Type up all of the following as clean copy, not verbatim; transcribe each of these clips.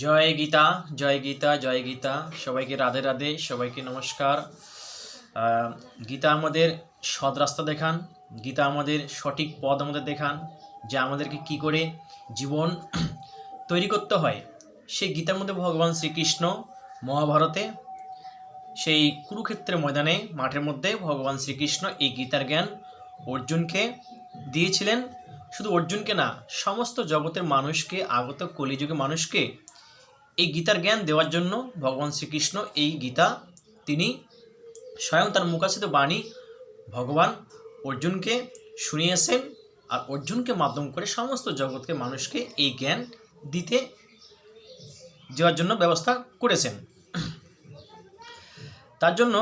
জয় গীতা, জয় গীতা, জয় গীতা। সবাইকে রাধে রাধে, সবাইকে নমস্কার। গীতা আমাদের সৎ রাস্তা দেখান, গীতা আমাদের সঠিক পথ আমাদের দেখান, যে আমাদেরকে কি করে জীবন তৈরি করতে হয়। সেই গীতার মধ্যে ভগবান শ্রীকৃষ্ণ মহাভারতে সেই কুরুক্ষেত্রের ময়দানে মাঠের মধ্যে ভগবান শ্রীকৃষ্ণ এই গীতার জ্ঞান অর্জুনকে দিয়েছিলেন। শুধু অর্জুনকে না, সমস্ত জগতের মানুষকে, আগত কলিযুগের মানুষকে এই গীতার জ্ঞান দেওয়ার জন্য ভগবান শ্রীকৃষ্ণ এই গীতা তিনি স্বয়ং তার মুখাসিত বাণী ভগবান অর্জুনকে শুনিয়েছেন, আর অর্জুনকে মাধ্যম করে সমস্ত জগৎকে মানুষকে এই জ্ঞান দিতে দেওয়ার জন্য ব্যবস্থা করেছেন। তার জন্য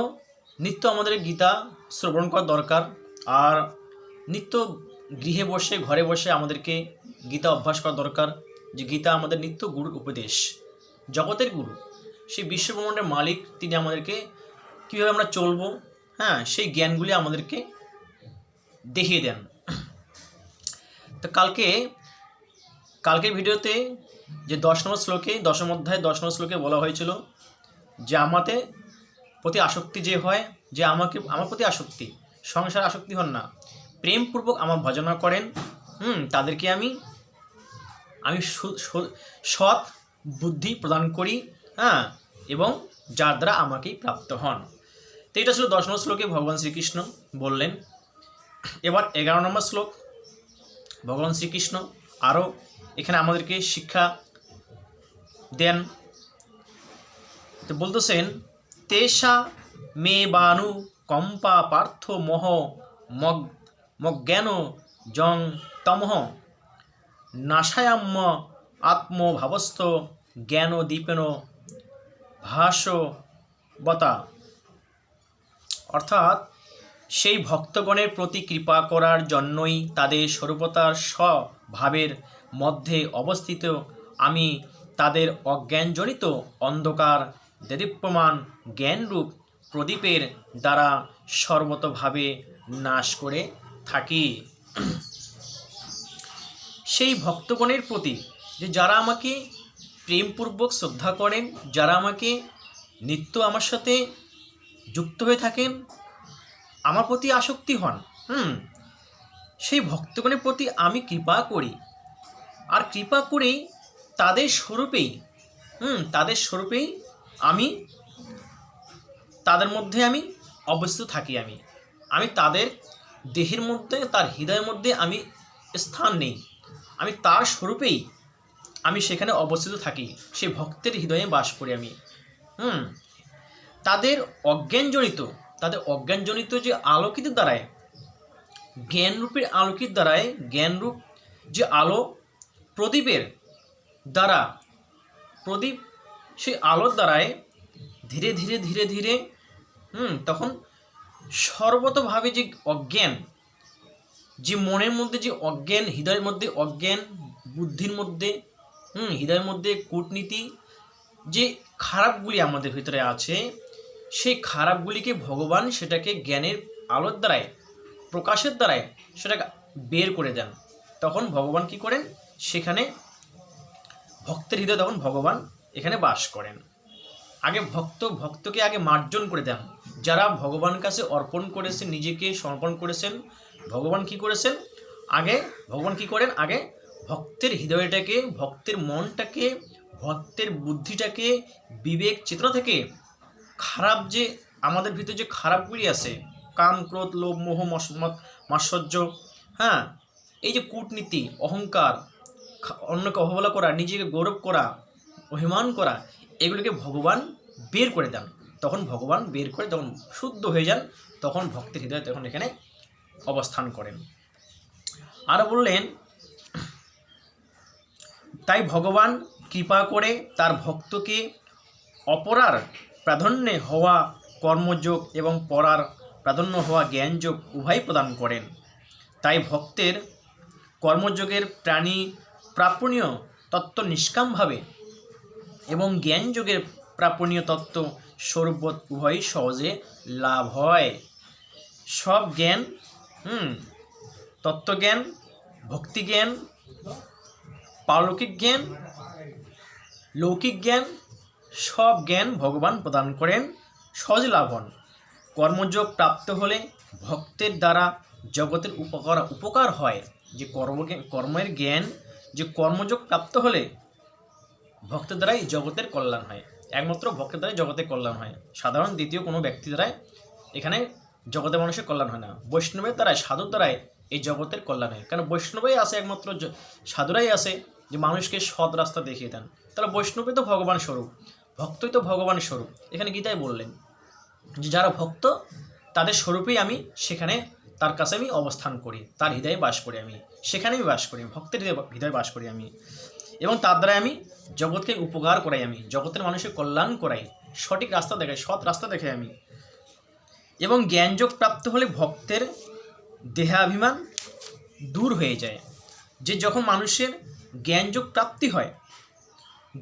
নিত্য আমাদের গীতা শ্রবণ করা দরকার। আর নিত্য গৃহে বসে, ঘরে বসে আমাদেরকে গীতা অভ্যাস করা দরকার। যে গীতা আমাদের নিত্য গুরুর উপদেশ, জগতের গুরু, সেই বিশ্বব্রহ্মাণ্ডের মালিক, তিনি আমাদেরকে কীভাবে আমরা চলবো, সেই জ্ঞানগুলি আমাদেরকে দেখিয়ে দেন। তো কালকের ভিডিওতে যে 10 নম্বর শ্লোকে, 10ম অধ্যায় 10 নম্বর শ্লোকে বলা হয়েছিল যে আমাদের প্রতি আসক্তি যে হয়, যে আমার প্রতি আসক্তি, সংসার আসক্তি হন না, প্রেমপূর্বক আমার ভজনা করেন, তাদেরকে আমি সৎ বুদ্ধি প্রদান করি, এবং যার দ্বারা আমাকেই প্রাপ্ত হন। তো এটা ছিল 10 নম্বর শ্লোকে ভগবান শ্রীকৃষ্ণ বললেন। এবার 11 নম্বর শ্লোক ভগবান শ্রীকৃষ্ণ আরও এখানে আমাদেরকে শিক্ষা দেন। তো বলতেছেন, তেষা মে বানু কম্পা পার্থ মোহ মজ্ঞান জং তমহ নাশায়াম্য আত্মভাবস্থ জ্ঞান দীপেন ভাসবতা। অর্থাৎ সেই ভক্তগণের প্রতি কৃপা করার জন্যই তাদের স্বরূপতার স্বভাবের মধ্যে অবস্থিত আমি তাদের অজ্ঞানজনিত অন্ধকার দেদীপ্যমান জ্ঞানরূপ প্রদীপের দ্বারা সর্বতভাবে নাশ করে থাকি। সেই ভক্তগণের প্রতি, যে যারা আমাকে প্রেমপূর্বক শ্রদ্ধা করেন, যারা আমাকে নিত্য আমার সাথে যুক্ত হয়ে থাকেন, আমার প্রতি আসক্তি হন, সেই ভক্তগণের প্রতি আমি কৃপা করি। আর কৃপা করেই তাদের স্বরূপেই আমি তাদের মধ্যে আমি অবস্থিত থাকি। আমি তাদের দেহের মধ্যে, তার হৃদয়ের মধ্যে আমি স্থান নেই, আমি তার স্বরূপেই আমি সেখানে অবস্থিত থাকি, সেই ভক্তের হৃদয়ে বাস করি আমি। তাদের অজ্ঞানজনিত যে আলোকিত দ্বারায়, জ্ঞানরূপের আলোকিত দ্বারায়, জ্ঞানরূপ যে আলো প্রদীপের দ্বারা, প্রদীপ সেই আলোর দ্বারায় ধীরে ধীরে ধীরে ধীরে তখন সর্বতভাবে যে অজ্ঞান, যে মনের মধ্যে যে অজ্ঞান, হৃদয়ের মধ্যে অজ্ঞান, বুদ্ধির মধ্যে হৃদয়ের মধ্যে কূটনীতি, যে খারাপগুলি আমাদের ভিতরে আছে, সেই খারাপগুলিকে ভগবান সেটাকে জ্ঞানের আলোর দ্বারায়, প্রকাশের দ্বারায় সেটাকে বের করে দেন। তখন ভগবান কি করেন, সেখানে ভক্তের হৃদয়ে তখন ভগবান এখানে বাস করেন। আগে ভক্তকে আগে মার্জন করে দেন। যারা ভগবানের কাছে অর্পণ করেছেন, নিজেকে সমর্পণ করেছেন, ভগবান কি করেছেন, ভগবান কি করেন, আগে ভক্তের হৃদয়টাকে, ভক্তের মনটাকে, ভক্তের বুদ্ধিটাকে, বিবেক চেতনা থেকে খারাপ, যে আমাদের ভিতরে যে খারাপগুলি আছে, কাম, ক্রোধ, লোভ, মোহ, মাৎসর্য, এই যে কূটনীতি, অহংকার, অন্যকে অবহেলা করা, নিজেকে গৌরব করা, অভিমান করা, এগুলোকে ভগবান বের করে দেন। তখন ভগবান বের করে যখন শুদ্ধ হয়ে যান, তখন ভক্তের হৃদয়ে তখন এখানে অবস্থান করেন। আর বললেন, তাই ভগবান কৃপা করে তার ভক্তকে অপরার প্রাধান্যে হওয়া কর্মযোগ এবং পরার প্রাধান্য হওয়া জ্ঞানযোগ উভয় প্রদান করেন। তাই ভক্তের কর্মযোগের প্রাপণীয় তত্ত্ব নিষ্কামভাবে এবং জ্ঞানযোগের প্রাপণীয় তত্ত্ব স্বরূপবোধ উভয়ই সহজে লাভ হয়। সব জ্ঞান, তত্ত্বজ্ঞান, ভক্তিজ্ঞান, পারলৌকিক জ্ঞান, লৌকিক জ্ঞান সব জ্ঞান ভগবান প্রদান করেন সহজ লাভন। কর্মযোগ প্রাপ্ত হলে ভক্তের দ্বারা জগতের উপকার হয়। যে কর্মের জ্ঞান, যে কর্মযোগ প্রাপ্ত হলে ভক্তের দ্বারাই জগতের কল্যাণ হয়। একমাত্র ভক্তের দ্বারাই জগতের কল্যাণ হয়, সাধারণ দ্বিতীয় কোনো ব্যক্তি দ্বারাই এখানে জগতের মানুষের কল্যাণ হয় না। বৈষ্ণবের দ্বারাই, সাধুর দ্বারাই এই জগতের কল্যাণ হয়। কারণ বৈষ্ণবই আসে, একমাত্র সাধুরাই আসে যে মানুষকে সৎ রাস্তা দেখিয়ে দেন। তাহলে বৈষ্ণবই তো ভগবান স্বরূপ, ভক্তই তো ভগবানের স্বরূপ। এখানে গীতায় বললেন যে যারা ভক্ত তাদের স্বরূপেই আমি সেখানে তার কাছে আমি অবস্থান করি, তার হৃদয়ে বাস করি, আমি সেখানে আমি বাস করি, ভক্তের হৃদয়ে বাস করি আমি, এবং তার দ্বারা আমি জগৎকে উপকার করাই, আমি জগতের মানুষের কল্যাণ করাই, সঠিক রাস্তা দেখাই, সৎ রাস্তা দেখাই আমি। এবং জ্ঞানযোগ প্রাপ্ত হলে ভক্তের দেহাভিমান দূর হয়ে যায়। যে যখন মানুষের জ্ঞানযোগ প্রাপ্তি হয়,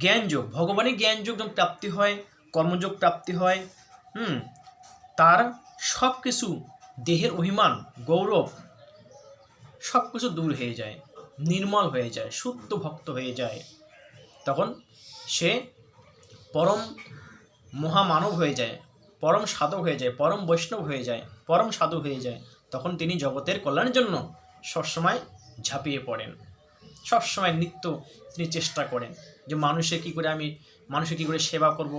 জ্ঞানযোগ ভগবানের জ্ঞানযোগ যখন প্রাপ্তি হয়, কর্মযোগ প্রাপ্তি হয়, তার সব কিছু দেহের অভিমান, গৌরব সব কিছু দূর হয়ে যায়, নির্মল হয়ে যায়, শুদ্ধ ভক্ত হয়ে যায়। তখন সে পরম মহামানব হয়ে যায়, পরম সাধক হয়ে যায়, পরম বৈষ্ণব হয়ে যায়, পরম সাধু হয়ে যায়। তখন তিনি জগতের কল্যাণের জন্য সবসময় ঝাঁপিয়ে পড়েন, সবসময় নিত্য তিনি চেষ্টা করেন যে মানুষকে কী করে সেবা করব,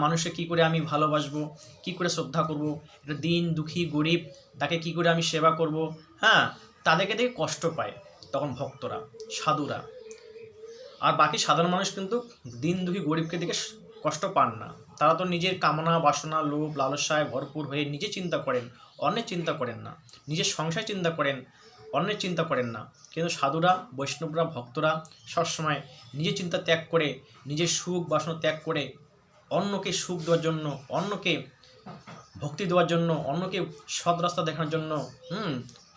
মানুষকে কী করে আমি ভালোবাসবো, কী করে শ্রদ্ধা করব, এটা দিন দুঃখী গরিব তাকে কী করে আমি সেবা করব। তাদেরকে দেখে কষ্ট পায় তখন ভক্তরা, সাধুরা। আর বাকি সাধারণ মানুষ কিন্তু দিন দুঃখী গরিবকে দেখে কষ্ট পান না। তারা তো নিজের কামনা বাসনা লোভ লালসায় ভরপুর হয়ে নিজে চিন্তা করেন, অন্যের চিন্তা করেন না, নিজের সংসার চিন্তা করেন, অন্যের চিন্তা করেন না। কিন্তু সাধুরা, বৈষ্ণবরা, ভক্তরা সবসময় নিজের চিন্তা ত্যাগ করে, নিজের সুখ বাসনা ত্যাগ করে অন্যকে সুখ দেওয়ার জন্য, অন্যকে ভক্তি দেওয়ার জন্য, অন্যকে সৎ রাস্তা দেখানোর জন্য,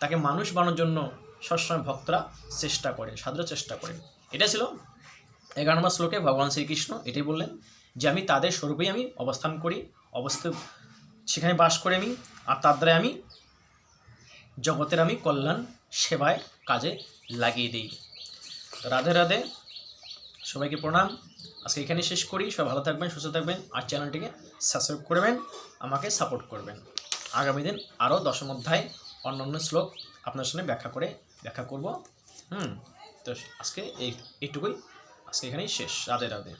তাকে মানুষ বানানোর জন্য সবসময় ভক্তরা চেষ্টা করে, সাধুরা চেষ্টা করেন। এটা ছিল 11 নম্বর শ্লোকে ভগবান শ্রীকৃষ্ণ এটাই বললেন যে আমি তাদের স্বরূপেই আমি অবস্থান করি, সেখানে বাস করে আমি, আর তার দ্বারা আমি জগতের আমি কল্যাণ সেবায় কাজে লাগিয়ে দিই। রাধে রাধে, সবাইকে প্রণাম। আজকে এখানে শেষ করি। সবাই ভালো থাকবেন, সুস্থ থাকবেন, আর চ্যানেলটিকে সাবস্ক্রাইব করবেন, আমাকে সাপোর্ট করবেন। আগামী দিন আরও 10ম অধ্যায় অন্যান্য শ্লোক আপনার সামনে ব্যাখ্যা করব। তো আজকে এইটুকুই, আজকে এখানেই শেষ। রাধে রাধে।